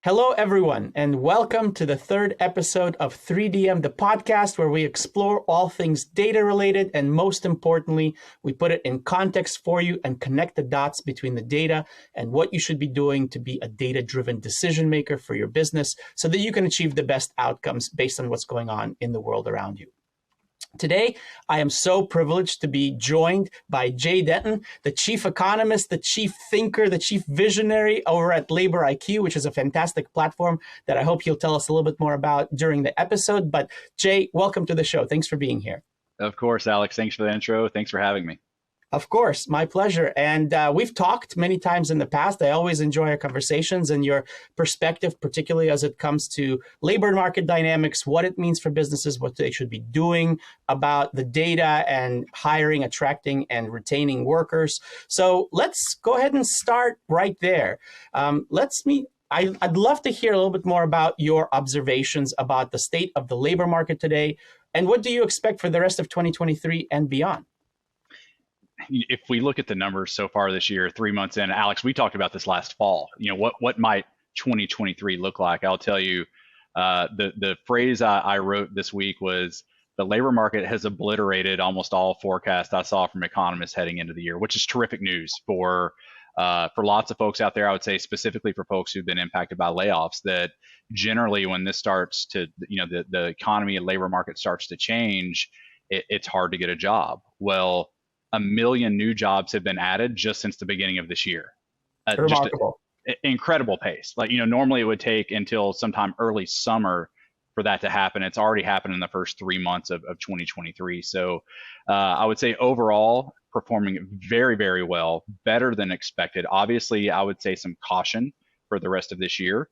Hello, everyone, and welcome to the third episode of 3DM, the podcast where we explore all things data related. And most importantly, we put it in context for you and connect the dots between the data and what you should be doing to be a data-driven decision maker for your business so that you can achieve the best outcomes based on what's going on in the world around you. Today, I am so privileged to be joined by Jay Denton, the chief economist, the chief thinker, the chief visionary over at LaborIQ, which is a fantastic platform that I hope he'll tell us a little bit more about during the episode. But Jay, welcome to the show. Thanks for being here. Of course, Alex. Thanks for the intro. Thanks for having me. Of course, my pleasure. And we've talked many times in the past. I always enjoy our conversations and your perspective, particularly as it comes to labor market dynamics, what it means for businesses, what they should be doing about the data and hiring, attracting, and retaining workers. So let's go ahead and start right there. I'd love to hear a little bit more about your observations about the state of the labor market today, and what do you expect for the rest of 2023 and beyond? If we look at the numbers so far this year, 3 months in, Alex, we talked about this last fall. What might 2023 look like? I'll tell you, the phrase I wrote this week was the labor market has obliterated almost all forecasts I saw from economists heading into the year, which is terrific news for lots of folks out there. I would say specifically for folks who've been impacted by layoffs, that generally when this starts to, the economy and labor market starts to change, it's hard to get a job. Well, 1 million new jobs have been added just since the beginning of this year. Remarkable. Just incredible pace. Normally it would take until sometime early summer for that to happen. It's already happened in the first 3 months of 2023. So I would say overall performing very, very well, better than expected. Obviously, I would say some caution for the rest of this year.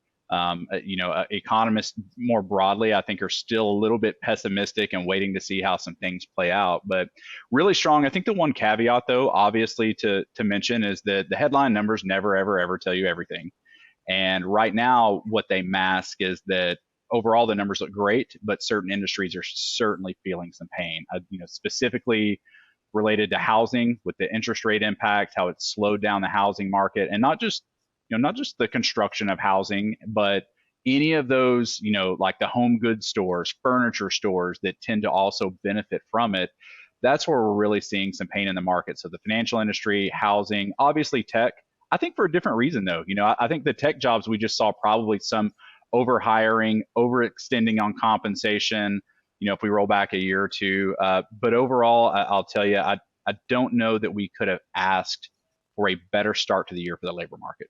Economists more broadly, I think, are still a little bit pessimistic and waiting to see how some things play out, but really strong. I think the one caveat, though, obviously to mention is that the headline numbers never, ever tell you everything. And right now, what they mask is that overall the numbers look great, but certain industries are certainly feeling some pain, specifically related to housing with the interest rate impact, how it's slowed down the housing market, and not just the construction of housing, but any of those, like the home goods stores, furniture stores that tend to also benefit from it. That's where we're really seeing some pain in the market. So the financial industry, housing, obviously tech, I think for a different reason though. I think the tech jobs, we just saw probably some overhiring, overextending on compensation, if we roll back a year or two. But overall, I'll tell you, I don't know that we could have asked for a better start to the year for the labor market.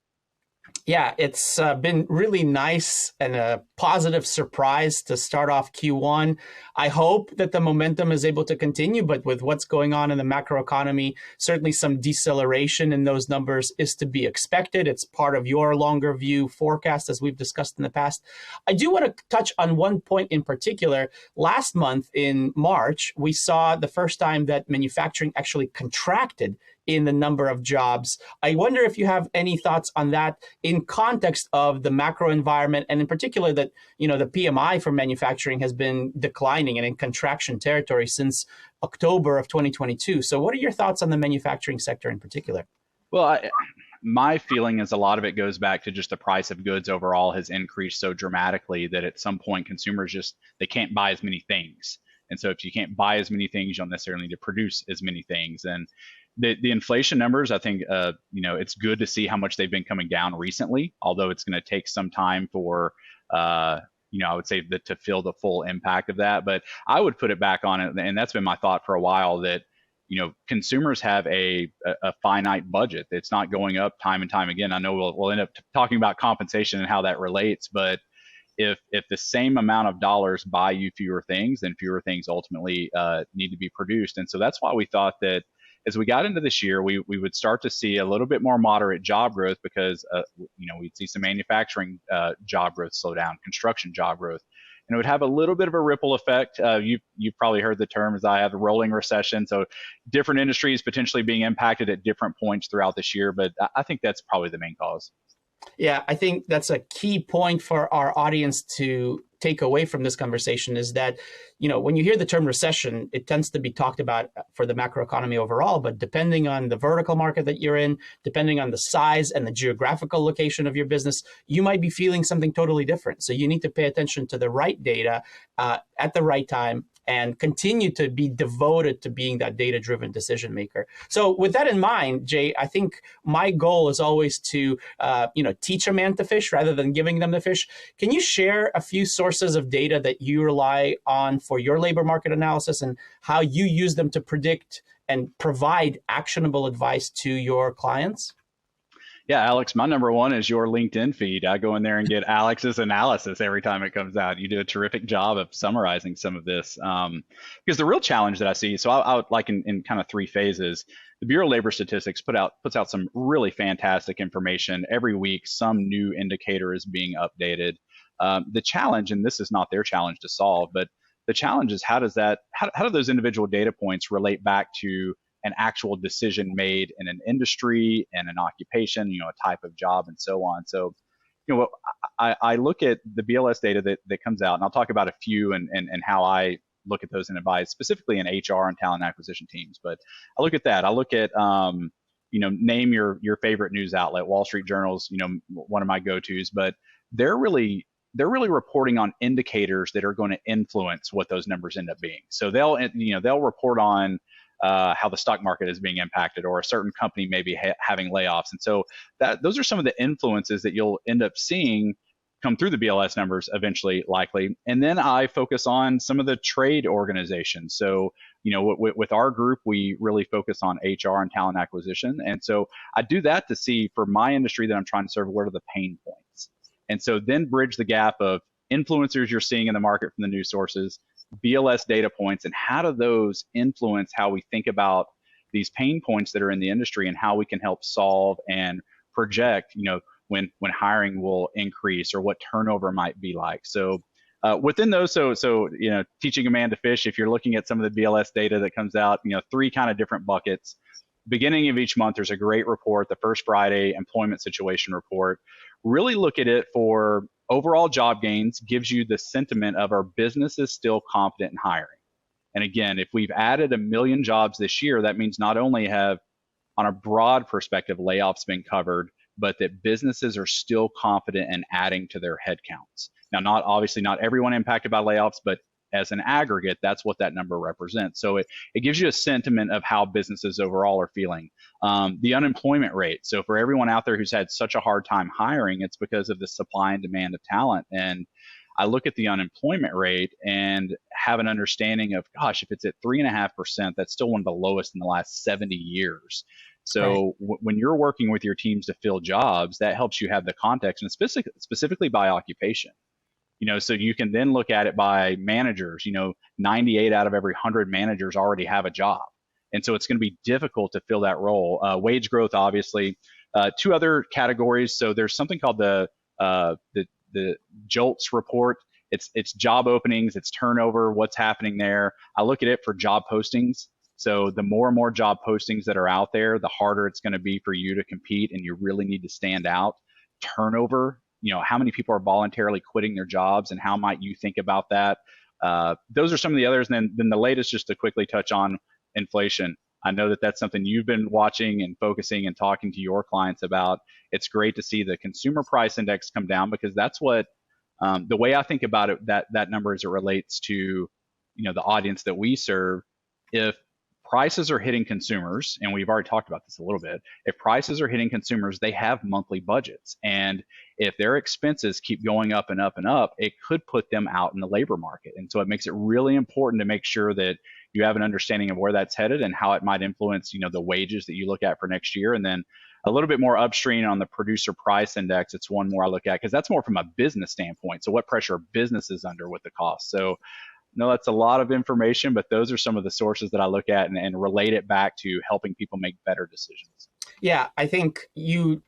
Yeah, it's been really nice and a positive surprise to start off Q1. I hope that the momentum is able to continue, but with what's going on in the macroeconomy, certainly some deceleration in those numbers is to be expected. It's part of your longer view forecast, as we've discussed in the past. I do want to touch on one point in particular. Last month in March, we saw the first time that manufacturing actually contracted in the number of jobs. I wonder if you have any thoughts on that in context of the macro environment, and in particular that, the PMI for manufacturing has been declining and in contraction territory since October of 2022. So what are your thoughts on the manufacturing sector in particular? Well, my feeling is a lot of it goes back to just the price of goods overall has increased so dramatically that at some point consumers they can't buy as many things. And so if you can't buy as many things, you don't necessarily need to produce as many things. And the inflation numbers, I think, it's good to see how much they've been coming down recently, although it's going to take some time for, I would say to feel the full impact of that. But I would put it back on it, and that's been my thought for a while, that, consumers have a finite budget. It's not going up time and time again. I know we'll end up talking about compensation and how that relates, but if the same amount of dollars buy you fewer things, then fewer things ultimately need to be produced. And so that's why we thought that as we got into this year, we would start to see a little bit more moderate job growth because, we'd see some manufacturing job growth slow down, construction job growth, and it would have a little bit of a ripple effect. You've probably heard the term, as I have, a rolling recession. So different industries potentially being impacted at different points throughout this year. But I think that's probably the main cause. Yeah, I think that's a key point for our audience to take away from this conversation is that, when you hear the term recession, it tends to be talked about for the macroeconomy overall, but depending on the vertical market that you're in, depending on the size and the geographical location of your business, you might be feeling something totally different. So you need to pay attention to the right data at the right time and continue to be devoted to being that data-driven decision maker. So with that in mind, Jay, I think my goal is always to, teach a man to fish rather than giving them the fish. Can you share a few sources of data that you rely on for your labor market analysis and how you use them to predict and provide actionable advice to your clients? Yeah, Alex, my number one is your LinkedIn feed. I go in there and get Alex's analysis every time it comes out. You do a terrific job of summarizing some of this. Because the real challenge that I see, so I would like in kind of three phases. The Bureau of Labor Statistics puts out some really fantastic information every week. Some new indicator is being updated. The challenge, and this is not their challenge to solve, but the challenge is how do those individual data points relate back to an actual decision made in an industry and an occupation, a type of job and so on. So, I look at the BLS data that comes out, and I'll talk about a few and how I look at those and advise specifically in HR and talent acquisition teams. But I look at that. I look at, name your favorite news outlet. Wall Street Journal's, one of my go-tos, but they're really reporting on indicators that are going to influence what those numbers end up being. So they'll report on how the stock market is being impacted, or a certain company may be having layoffs. And so those are some of the influences that you'll end up seeing come through the BLS numbers eventually, likely. And then I focus on some of the trade organizations. So, with our group, we really focus on HR and talent acquisition. And so I do that to see, for my industry that I'm trying to serve, what are the pain points? And so then bridge the gap of influencers you're seeing in the market from the news sources, BLS data points, and how do those influence how we think about these pain points that are in the industry and how we can help solve and project, when hiring will increase or what turnover might be like. So within those, so teaching a man to fish, if you're looking at some of the BLS data that comes out, three kind of different buckets. Beginning of each month, there's a great report, the first Friday employment situation report. Really look at it for overall job gains, gives you the sentiment of our business is still confident in hiring. And again, if we've added 1 million jobs this year, that means not only have, on a broad perspective, layoffs been covered, but that businesses are still confident in adding to their headcounts. Now, obviously not everyone impacted by layoffs, but as an aggregate, that's what that number represents. So it gives you a sentiment of how businesses overall are feeling. The unemployment rate. So for everyone out there who's had such a hard time hiring, it's because of the supply and demand of talent. And I look at the unemployment rate and have an understanding of, gosh, if it's at 3.5%, that's still one of the lowest in the last 70 years. So right. When you're working with your teams to fill jobs, that helps you have the context, and specifically by occupation. So you can then look at it by managers. 98 out of every 100 managers already have a job. And so it's going to be difficult to fill that role. Wage growth, obviously. Two other categories. So there's something called the JOLTS report. It's job openings, it's turnover, what's happening there. I look at it for job postings. So the more and more job postings that are out there, the harder it's going to be for you to compete, and you really need to stand out. Turnover. How many people are voluntarily quitting their jobs, and how might you think about that? Those are some of the others. And then the latest, just to quickly touch on inflation. I know that that's something you've been watching and focusing and talking to your clients about. It's great to see the consumer price index come down, because that's what, the way I think about it, that number as it relates to, the audience that we serve. If prices are hitting consumers, and we've already talked about this a little bit, if prices are hitting consumers, they have monthly budgets. And if their expenses keep going up and up and up, it could put them out in the labor market. And so it makes it really important to make sure that you have an understanding of where that's headed and how it might influence, the wages that you look at for next year. And then a little bit more upstream on the producer price index, it's one more I look at, because that's more from a business standpoint. So what pressure are businesses under with the cost? So no, that's a lot of information, but those are some of the sources that I look at and relate it back to helping people make better decisions. Yeah, I think you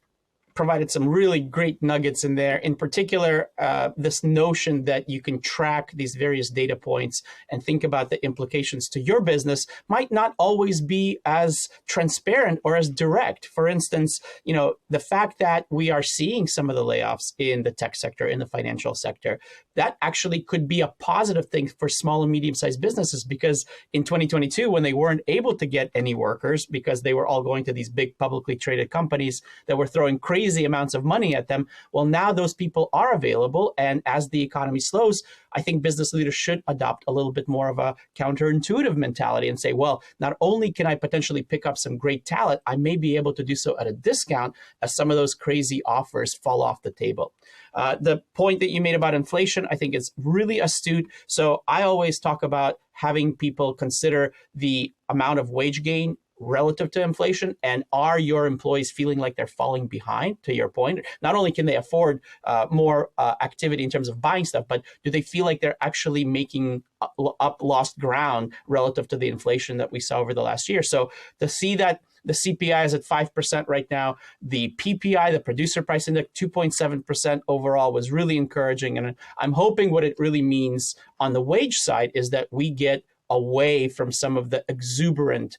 provided some really great nuggets in there. In particular, this notion that you can track these various data points and think about the implications to your business might not always be as transparent or as direct. For instance, the fact that we are seeing some of the layoffs in the tech sector, in the financial sector, that actually could be a positive thing for small and medium-sized businesses, because in 2022, when they weren't able to get any workers because they were all going to these big publicly traded companies that were throwing crazy amounts of money at them, well, now those people are available. And as the economy slows, I think business leaders should adopt a little bit more of a counterintuitive mentality and say, well, not only can I potentially pick up some great talent, I may be able to do so at a discount as some of those crazy offers fall off the table. The point that you made about inflation, I think is really astute. So I always talk about having people consider the amount of wage gain relative to inflation, and are your employees feeling like they're falling behind? To your point, not only can they afford more activity in terms of buying stuff, but do they feel like they're actually making up lost ground relative to the inflation that we saw over the last year? So to see that the CPI is at 5% right now, the PPI, the producer price index, 2.7% overall, was really encouraging. And I'm hoping what it really means on the wage side is that we get away from some of the exorbitant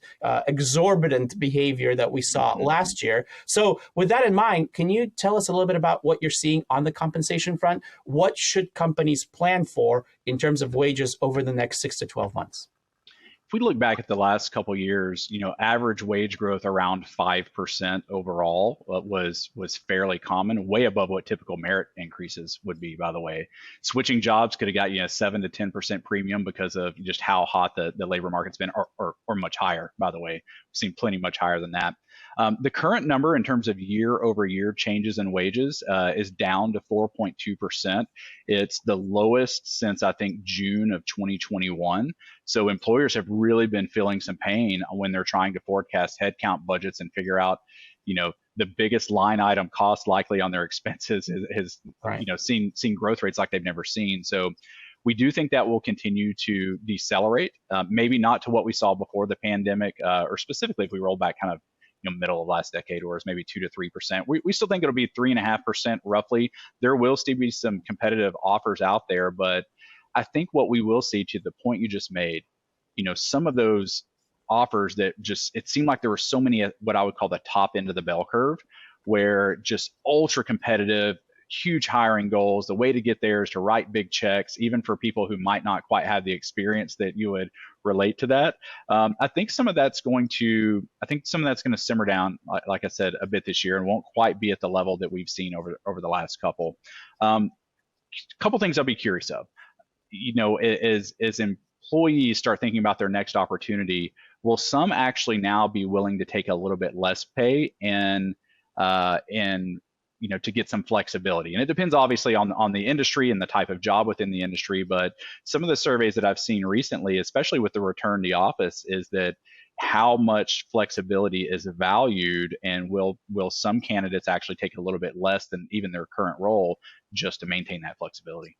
behavior that we saw last year. So with that in mind, can you tell us a little bit about what you're seeing on the compensation front? What should companies plan for in terms of wages over the next 6 to 12 months? If we look back at the last couple of years, average wage growth around 5% overall was fairly common, way above what typical merit increases would be, by the way. Switching jobs could have got you a 7 to 10% premium because of just how hot the labor market's been, or much higher, by the way. We've seen plenty much higher than that. The current number in terms of year over year changes in wages is down to 4.2%. It's the lowest since, I think, June of 2021. So employers have really been feeling some pain when they're trying to forecast headcount budgets and figure out, the biggest line item cost likely on their expenses has right. seen growth rates like they've never seen. So we do think that will continue to decelerate, maybe not to what we saw before the pandemic, or specifically if we roll back kind of middle of last decade, or it's maybe 2 to 3%. We still think it'll be 3.5% roughly. There will still be some competitive offers out there, but I think what we will see, to the point you just made, some of those offers that it seemed like there were so many at what I would call the top end of the bell curve, where just ultra competitive, huge hiring goals. The way to get there is to write big checks, even for people who might not quite have the experience that you would relate to that. I think some of that's going to simmer down, like I said, a bit this year, and won't quite be at the level that we've seen over the last couple. Couple things I'll be curious of. As employees start thinking about their next opportunity, will some actually now be willing to take a little bit less pay and to get some flexibility? And it depends obviously on the industry and the type of job within the industry. But some of the surveys that I've seen recently, especially with the return to the office, is that how much flexibility is valued, and will some candidates actually take a little bit less than even their current role just to maintain that flexibility?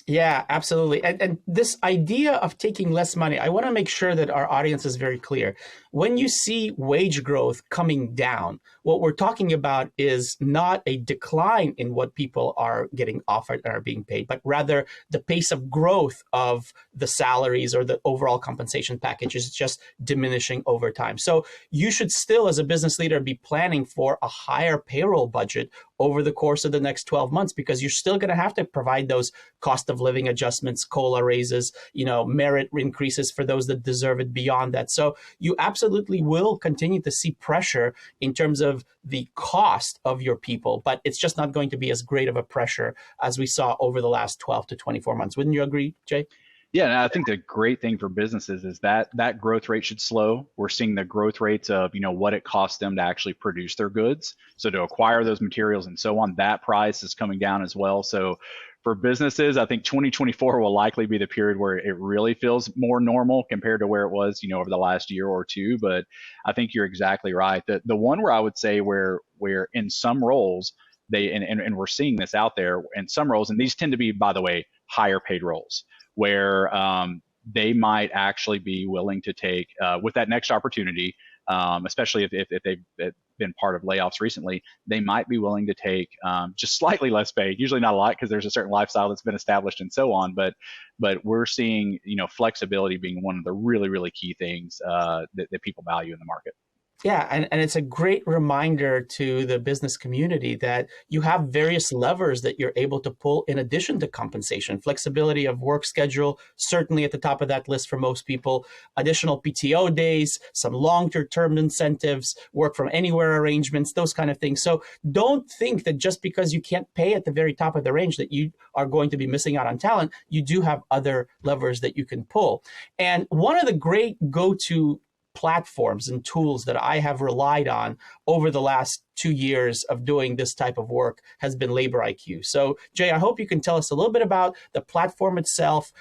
Yeah, absolutely. And this idea of taking less money, I want to make sure that our audience is very clear. When you see wage growth coming down, what we're talking about is not a decline in what people are getting offered and are being paid, but rather the pace of growth of the salaries or the overall compensation package is just diminishing over time. So you should still, as a business leader, be planning for a higher payroll budget over the course of the next 12 months, because you're still going to have to provide those cost of living adjustments, COLA raises, merit increases for those that deserve it beyond that. So you absolutely will continue to see pressure in terms of the cost of your people, but it's just not going to be as great of a pressure as we saw over the last 12 to 24 months. Wouldn't you agree, Jay? Yeah, and I think the great thing for businesses is that growth rate should slow. We're seeing the growth rates of, what it costs them to actually produce their goods. So to acquire those materials and so on, that price is coming down as well. So for businesses, I think 2024 will likely be the period where it really feels more normal compared to where it was, over the last year or two. But I think you're exactly right. The one where I would say where in some roles, and we're seeing this out there in some roles, and these tend to be, by the way, higher paid roles, where they might actually be willing to take, with that next opportunity, especially if they've been part of layoffs recently, they might be willing to take just slightly less pay. Usually not a lot because there's a certain lifestyle that's been established and so on. But we're seeing flexibility being one of the really key things that people value in the market. Yeah, and it's a great reminder to the business community that you have various levers that you're able to pull in addition to compensation. Flexibility of work schedule, certainly at the top of that list for most people. Additional PTO days, some longer-term incentives, work from anywhere arrangements, those kind of things. So don't think that just because you can't pay at the very top of the range that you are going to be missing out on talent. You do have other levers that you can pull. And one of the great go-to platforms and tools that I have relied on over the last 2 years of doing this type of work has been LaborIQ. So, Jay, I hope you can tell us a little bit about the platform itself,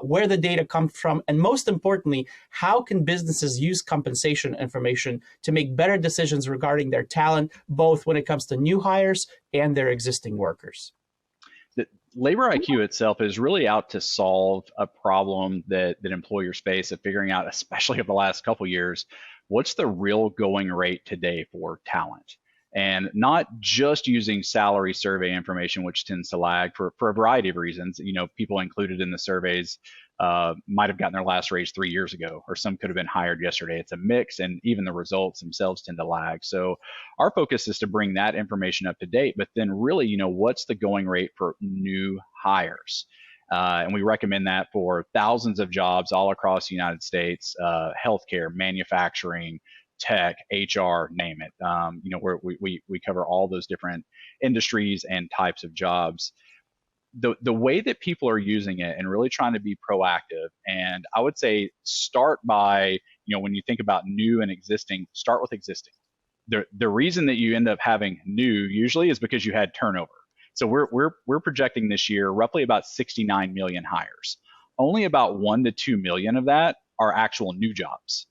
where the data comes from, and most importantly, how can businesses use compensation information to make better decisions regarding their talent, both when it comes to new hires and their existing workers? LaborIQ itself is really out to solve a problem that employers face of figuring out, especially over the last couple of years, what's the real going rate today for talent? And not just using salary survey information, which tends to lag for a variety of reasons. People included in the surveys might have gotten their last raise 3 years ago, or some could have been hired yesterday. It's a mix, and even the results themselves tend to lag. So our focus is to bring that information up to date, but then really, what's the going rate for new hires? And we recommend that for thousands of jobs all across the United States, healthcare, manufacturing, tech, HR, name it. Where we cover all those different industries and types of jobs. The way that people are using it and really trying to be proactive, and I would say start by, when you think about new and existing, start with existing. The reason that you end up having new usually is because you had turnover. So we're projecting this year roughly about 69 million hires. Only about 1 to 2 million of that are actual new jobs.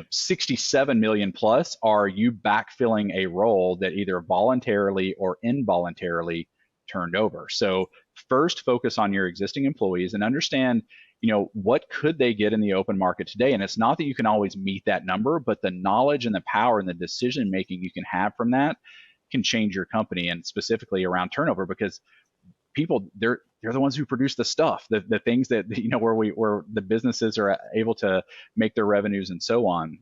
67 million plus are you backfilling a role that either voluntarily or involuntarily turned over. So first focus on your existing employees and understand, what could they get in the open market today? And it's not that you can always meet that number, but the knowledge and the power and the decision making you can have from that can change your company, and specifically around turnover, because people, they're the ones who produce the stuff, the things that, where the businesses are able to make their revenues and so on.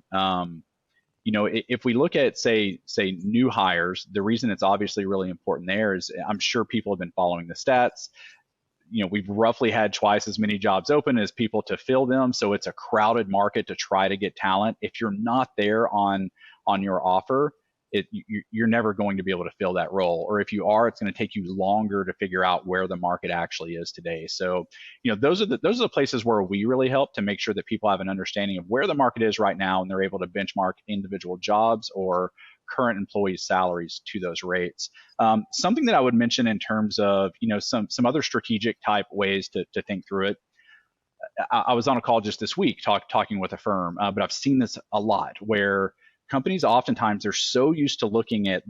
If we look at, say new hires, the reason it's obviously really important there is I'm sure people have been following the stats. We've roughly had twice as many jobs open as people to fill them. So it's a crowded market to try to get talent. If you're not there on your offer, you're never going to be able to fill that role. Or if you are, it's going to take you longer to figure out where the market actually is today. So, those are the places where we really help to make sure that people have an understanding of where the market is right now, and they're able to benchmark individual jobs or current employees' salaries to those rates. Something that I would mention in terms of, some other strategic type ways to think through it. I was on a call just this week talking with a firm, but I've seen this a lot where companies oftentimes are so used to looking at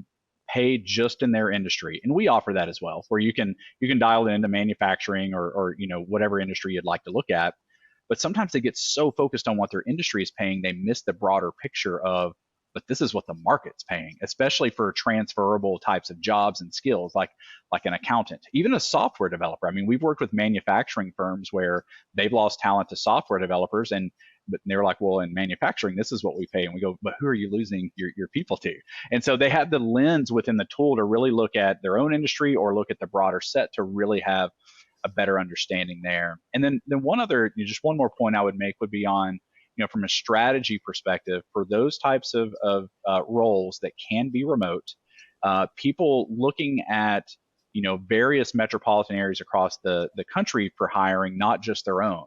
pay just in their industry, and we offer that as well, where you can dial it into manufacturing or whatever industry you'd like to look at. But sometimes they get so focused on what their industry is paying, they miss the broader picture of, but this is what the market's paying, especially for transferable types of jobs and skills like an accountant, even a software developer. I mean, we've worked with manufacturing firms where they've lost talent to software developers, but they're like, well, in manufacturing, this is what we pay. And we go, but who are you losing your people to? And so they have the lens within the tool to really look at their own industry or look at the broader set to really have a better understanding there. And then just one more point I would make would be on, from a strategy perspective, for those types of roles that can be remote, people looking at, various metropolitan areas across the country for hiring, not just their own.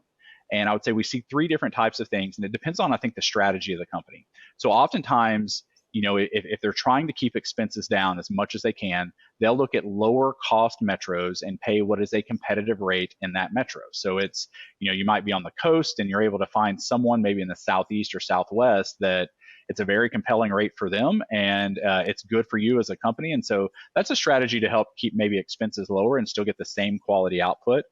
And I would say we see 3 different types of things, and it depends on, I think, the strategy of the company. So oftentimes, if they're trying to keep expenses down as much as they can, they'll look at lower cost metros and pay what is a competitive rate in that metro. So it's, you might be on the coast and you're able to find someone maybe in the Southeast or Southwest that it's a very compelling rate for them, and it's good for you as a company. And so that's a strategy to help keep maybe expenses lower and still get the same quality output.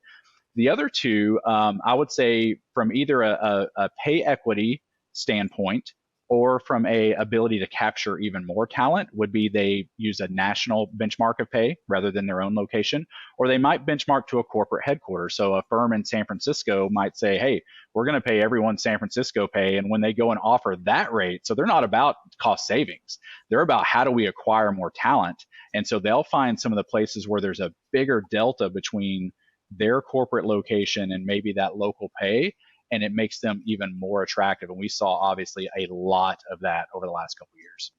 The other two, I would say, from either a pay equity standpoint or from a ability to capture even more talent would be they use a national benchmark of pay rather than their own location, or they might benchmark to a corporate headquarters. So a firm in San Francisco might say, hey, we're going to pay everyone San Francisco pay. And when they go and offer that rate, so they're not about cost savings, they're about how do we acquire more talent. And so they'll find some of the places where there's a bigger delta between their corporate location and maybe that local pay, and it makes them even more attractive. And we saw obviously a lot of that over the last couple of years.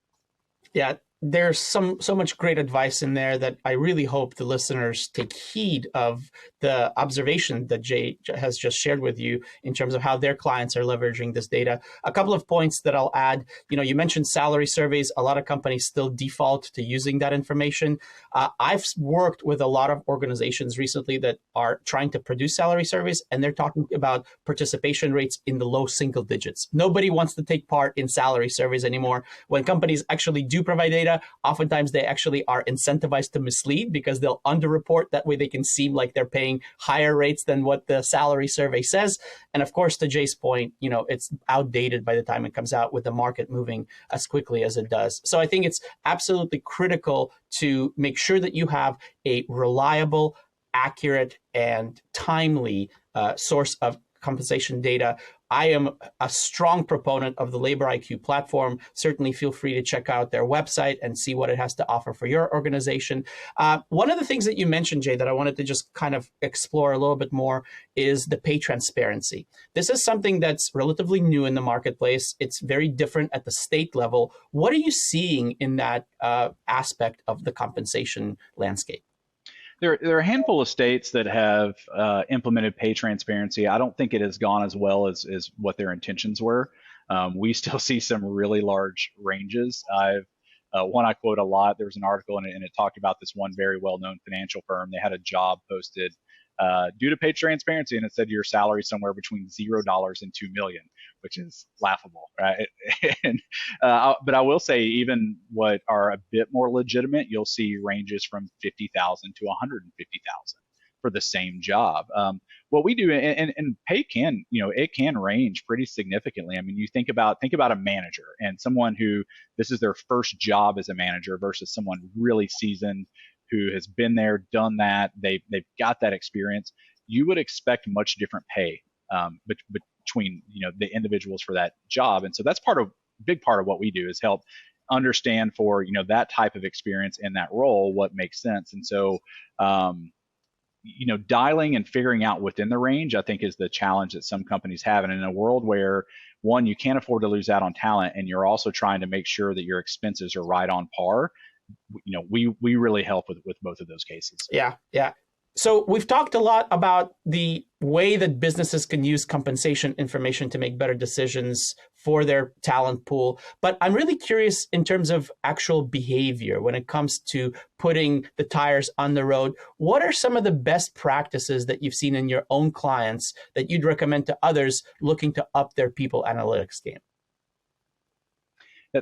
Yeah, there's so much great advice in there that I really hope the listeners take heed of the observation that Jay has just shared with you in terms of how their clients are leveraging this data. A couple of points that I'll add. You mentioned salary surveys. A lot of companies still default to using that information. I've worked with a lot of organizations recently that are trying to produce salary surveys, and they're talking about participation rates in the low single digits. Nobody wants to take part in salary surveys anymore. When companies actually do provide data, oftentimes they actually are incentivized to mislead because they'll underreport. That way they can seem like they're paying higher rates than what the salary survey says. And of course, to Jay's point, it's outdated by the time it comes out with the market moving as quickly as it does. So I think it's absolutely critical to make sure that you have a reliable, accurate, and timely source of compensation data. I am a strong proponent of the LaborIQ platform. Certainly feel free to check out their website and see what it has to offer for your organization. One of the things that you mentioned, Jay, that I wanted to just kind of explore a little bit more is the pay transparency. This is something that's relatively new in the marketplace. It's very different at the state level. What are you seeing in that aspect of the compensation landscape? There are a handful of states that have implemented pay transparency. I don't think it has gone as well as what their intentions were. We still see some really large ranges. One I quote a lot, there was an article and it talked about this one very well-known financial firm. They had a job posted due to pay transparency, and it said your salary somewhere between $0 and $2 million, which is laughable, right? But I will say, even what are a bit more legitimate, you'll see ranges from 50,000 to 150,000 for the same job. What we do, and pay can, it can range pretty significantly. I mean, you think about a manager and someone who this is their first job as a manager versus someone really seasoned who has been there, done that, they've got that experience. You would expect much different pay between the individuals for that job, and so that's big part of what we do is help understand for that type of experience in that role what makes sense. And so dialing and figuring out within the range, I think, is the challenge that some companies have. And in a world where, one, you can't afford to lose out on talent, and you're also trying to make sure that your expenses are right on par, we really help with both of those cases. Yeah. So we've talked a lot about the way that businesses can use compensation information to make better decisions for their talent pool. But I'm really curious in terms of actual behavior when it comes to putting the tires on the road. What are some of the best practices that you've seen in your own clients that you'd recommend to others looking to up their people analytics game?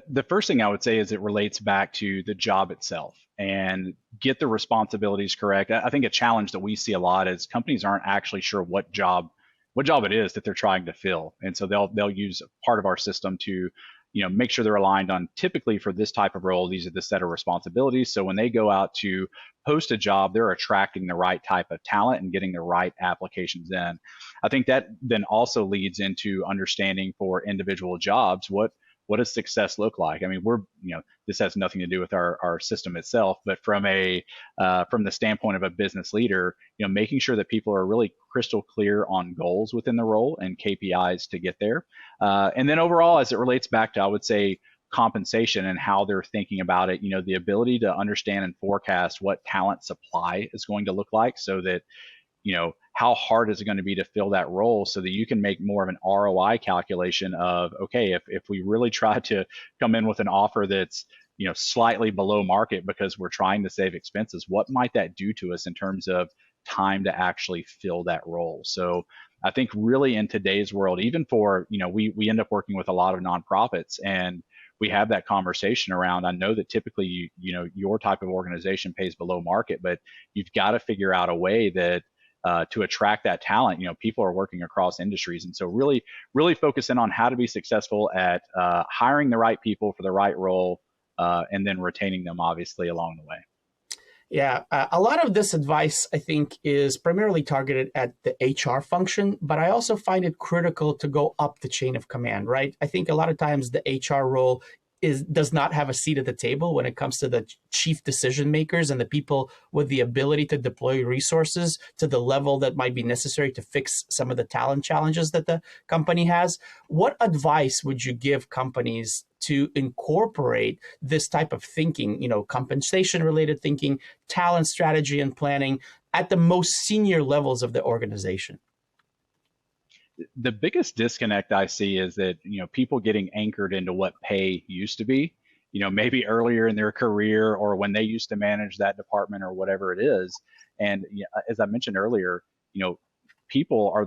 The first thing I would say is it relates back to the job itself and get the responsibilities correct. I think a challenge that we see a lot is companies aren't actually sure what job it is that they're trying to fill. And so they'll use part of our system to make sure they're aligned on, typically for this type of role, these are the set of responsibilities. So when they go out to post a job, they're attracting the right type of talent and getting the right applications in. I think that then also leads into understanding for individual jobs, what does success look like? I mean, this has nothing to do with our system itself, but from the standpoint of a business leader, making sure that people are really crystal clear on goals within the role and KPIs to get there. And then overall, as it relates back to, I would say, compensation and how they're thinking about it, the ability to understand and forecast what talent supply is going to look like, so that how hard is it going to be to fill that role, so that you can make more of an ROI calculation of, okay, if we really try to come in with an offer that's slightly below market because we're trying to save expenses, what might that do to us in terms of time to actually fill that role? So I think really in today's world, even for we end up working with a lot of nonprofits, and we have that conversation around, I know that typically your type of organization pays below market, but you've got to figure out a way that to attract that talent. People are working across industries, and so really focusing on how to be successful at hiring the right people for the right role, and then retaining them obviously along the way. Yeah, a lot of this advice, I think, is primarily targeted at the HR function, but I also find it critical to go up the chain of command, right? I think a lot of times the HR role does not have a seat at the table when it comes to the chief decision makers and the people with the ability to deploy resources to the level that might be necessary to fix some of the talent challenges that the company has. What advice would you give companies to incorporate this type of thinking, compensation related thinking, talent strategy and planning at the most senior levels of the organization? The biggest disconnect I see is that people getting anchored into what pay used to be, maybe earlier in their career or when they used to manage that department or whatever it is. And as I mentioned earlier, people are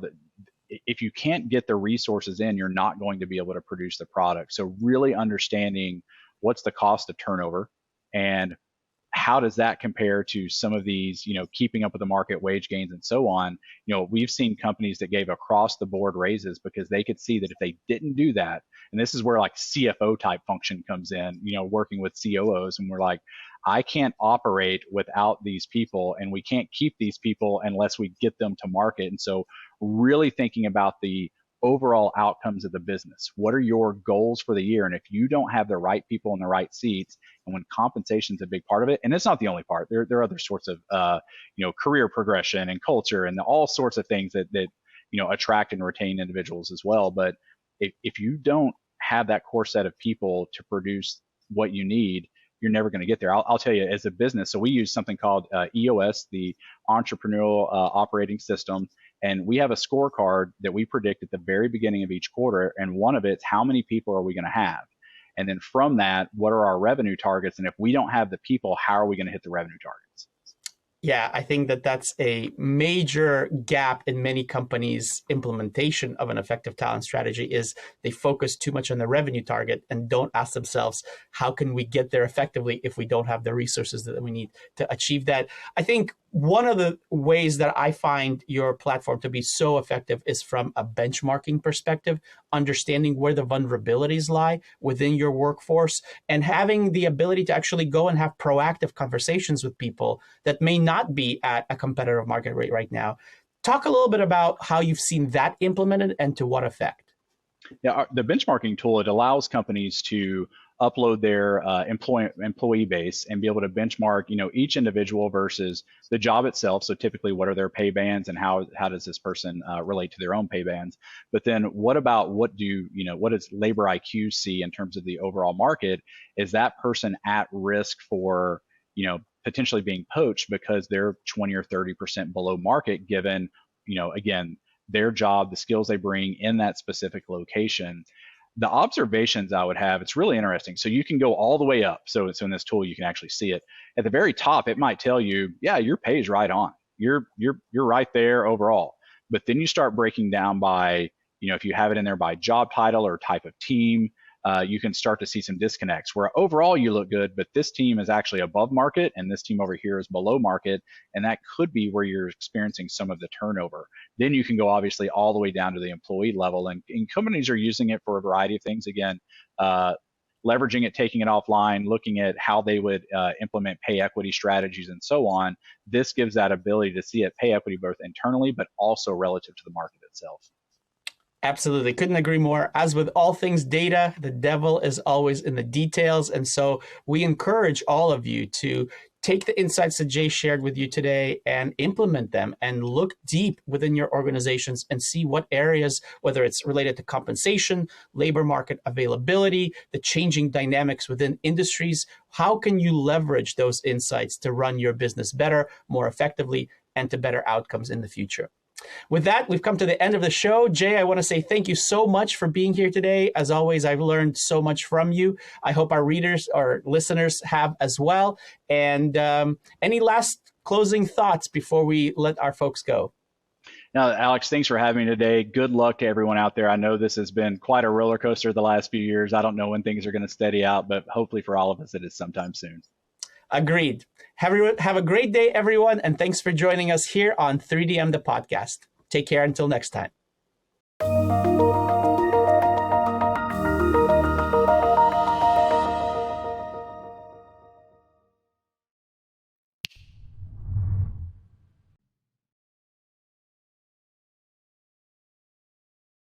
if you can't get the resources in, you're not going to be able to produce the product. So really understanding what's the cost of turnover and how does that compare to some of these, keeping up with the market wage gains and so on. We've seen companies that gave across the board raises because they could see that if they didn't do that, and this is where like CFO type function comes in, working with COOs, and we're like, I can't operate without these people, and we can't keep these people unless we get them to market. And so really thinking about the overall outcomes of the business. What are your goals for the year? And if you don't have the right people in the right seats, and when compensation is a big part of it, and it's not the only part, there are other sorts of career progression and culture and all sorts of things that attract and retain individuals as well. But if you don't have that core set of people to produce what you need, you're never going to get there. I'll tell you, as a business, so we use something called EOS, the Entrepreneurial Operating System. And we have a scorecard that we predict at the very beginning of each quarter. And one of it's how many people are we going to have? And then from that, what are our revenue targets? And if we don't have the people, how are we going to hit the revenue targets? Yeah, I think that that's a major gap in many companies' implementation of an effective talent strategy is they focus too much on the revenue target and don't ask themselves, how can we get there effectively if we don't have the resources that we need to achieve that? I think one of the ways that I find your platform to be so effective is from a benchmarking perspective, understanding where the vulnerabilities lie within your workforce and having the ability to actually go and have proactive conversations with people that may not be at a competitive market rate right now. Talk a little bit about how you've seen that implemented and to what effect. Yeah, the benchmarking tool, it allows companies to upload their employee base and be able to benchmark, each individual versus the job itself. So typically, what are their pay bands and how does this person relate to their own pay bands? But then what does LaborIQ see in terms of the overall market? Is that person at risk for, potentially being poached because they're 20 or 30% below market given, again, their job, the skills they bring in that specific location? The observations I would have, it's really interesting. So you can go all the way up. So in this tool, you can actually see it. At the very top, it might tell you, yeah, your pay is right on. You're right there overall. But then you start breaking down by, if you have it in there by job title or type of team, you can start to see some disconnects where overall you look good, but this team is actually above market and this team over here is below market. And that could be where you're experiencing some of the turnover. Then you can go obviously all the way down to the employee level, and companies are using it for a variety of things. Again, leveraging it, taking it offline, looking at how they would implement pay equity strategies and so on. This gives that ability to see it pay equity both internally, but also relative to the market itself. Absolutely. Couldn't agree more. As with all things data, the devil is always in the details. And so we encourage all of you to take the insights that Jay shared with you today and implement them and look deep within your organizations and see what areas, whether it's related to compensation, labor market availability, the changing dynamics within industries, how can you leverage those insights to run your business better, more effectively, and to better outcomes in the future. With that, we've come to the end of the show. Jay, I want to say thank you so much for being here today. As always, I've learned so much from you. I hope our readers or listeners have as well. And any last closing thoughts before we let our folks go? Now, Alex, thanks for having me today. Good luck to everyone out there. I know this has been quite a roller coaster the last few years. I don't know when things are going to steady out, but hopefully for all of us, it is sometime soon. Agreed. Have a great day, everyone, and thanks for joining us here on 3DM the podcast. Take care until next time.